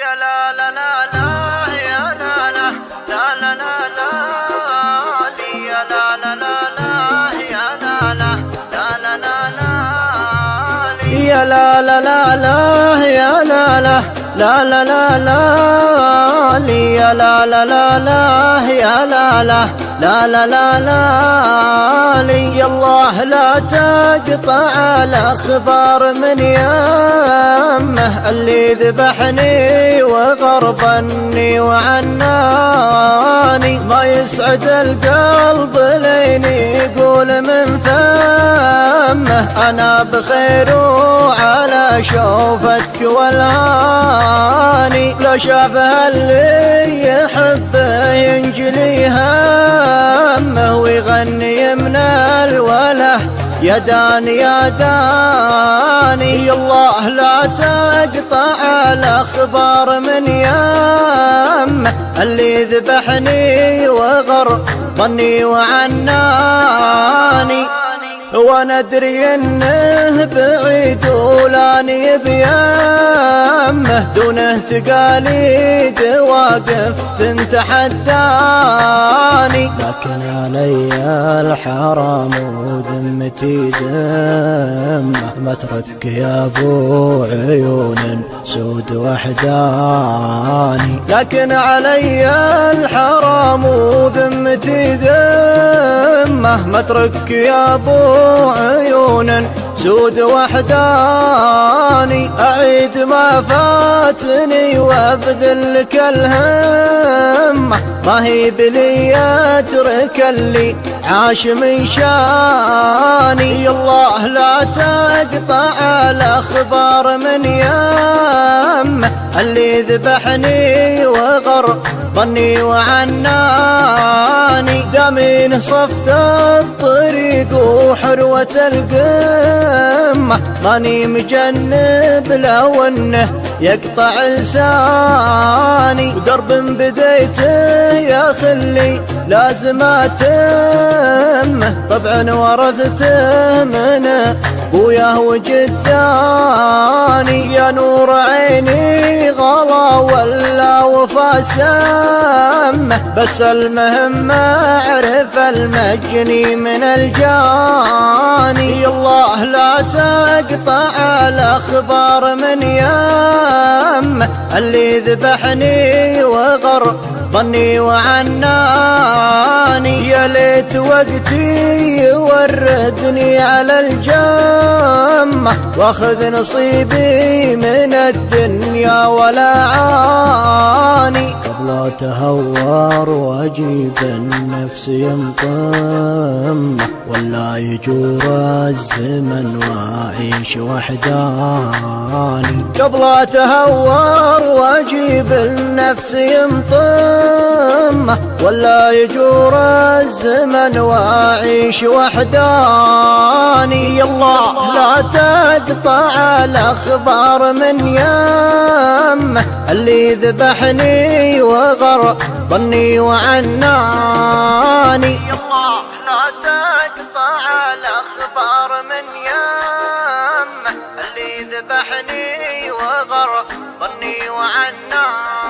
يا لا لا لا لا يا لا لا لا لا لا لا يا لا لا لا لا يا لا لا لا لا لا لا يا لا لا لا لا يا لا لا لا لا لا لا يا لا لا لا لا يا لا لا لا لا لا لا يا الله لا تقطع الأخبار من يمه اللي ذبحني وغربني وعناني ما يسعد القلب لين يقول من فمه أنا بخير وعلى شوفتك والهاني لو شافها اللي يحبه ينجلي همه ويغني من الوله يا داني يا داني يا الله لا تقطع الأخبار من يمه اللي ذبحني وغربني وعناني وانا ادري انه بعيد ولاني بيمه دونه تقاليد واقف تتحداني لكن علي الحرام وذمتي دمه مترك يا ابو عيون سود وحداني لكن علي الحرام وذمتي دمه مترك يا ابو عيون سود وحداني أعيد ما فاتني وابذل لك الهمة ما هي بلي أترك اللي عاش من شاني يا الله لا تقطع الأخبار من يمه اللي ذبحني وغربني وعناني دامين صفت الطريق وحروة القمة ماني مجنب لو انه يقطع لساني ودرب بديته يا خلي لازم اتمه طبعا ورثته من ابوياه وجداني يا نور عيني غلا ولا وفا سمه بس المهم اعرف المجني من الجاني يا الله لا تقطع الأخبار من يمه اللي ذبحني وغربني وعناني يا ليت وقتي يوردني على الجمة واخذ نصيبي من الدنيا ولا عاني قبل اتهور واجيب النفس ينطمه ولا يجور الزمن واعيش وحداني قبل اتهور واجيب النفس ينطمه ولا يجور الزمن واعيش وحداني يا الله لا تقطع الأخبار من يمه اللي ذبحني وغربني وعناني يا الله لا تقطع الأخبار من يمه اللي ذبحني وغربني وعناني